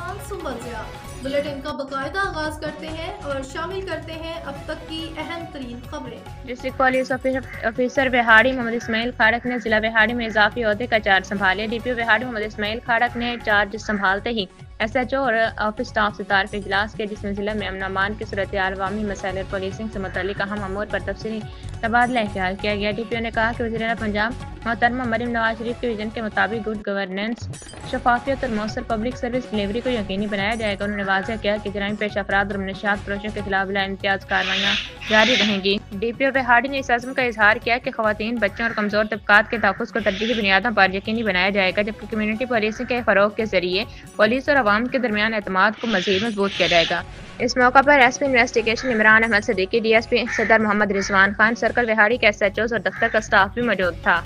عثمان سنبل Zia bulletin کا باقاعدہ آغاز کرتے ہیں اور شامل کرتے ہیں اب تک کی اہم ترین خبریں۔ ڈسٹرکٹ پولیس آفیسر بہاڑی محمد اسماعیل کھاڑک نے ضلع بہاڑی میں اضافی عہدے کا چارج سنبھالے۔ ڈی پی او بہاڑی محمد اسماعیل کھاڑک نے چارج سنبھالتے ہی ایس ایچ او اور آفس سٹاف سے تعارفی اجلاس کیا، جس میں ضلع میں امن امان کی صورتحال، عوامی مسائل اور پولیسنگ سے متعلق اہم امور پر تفصیلی تبادلہ خیال کیا گیا۔ ڈی پی او نے کہا کہ وزیر اعلیٰ پنجاب محترمہ مریم نواز شریف کے وژن کے مطابق گڈ گورننس، شفافیت اور مؤثر پبلک سروس ڈلیوری کو یقینی بنایا جائے گا۔ انہوں نے واضح کیا کہ جرائم پیشہ افراد اور منشیات فروشوں کے خلاف بلا امتیاز کارروائیاں جاری رہیں گی۔ ڈی پی او بہاڑی نے اس عزم کا اظہار کیا کہ خواتین، بچوں اور کمزور طبقات کے تحفظ کو ترجیحی بنیادوں پر یقینی بنایا جائے گا، جبکہ کمیونٹی پولیسنگ کے فروغ کے ذریعے پولیس اور عوام کے درمیان اعتماد کو مزید مضبوط کیا جائے گا۔ اس موقع پر S P investigation Imran Ahmed Siddiqui, D S P Sadar Mohammad رضوان خان، سرکل بہاڑی کے ایس ایچ اوز اور دفتر کا سٹاف بھی موجود تھا۔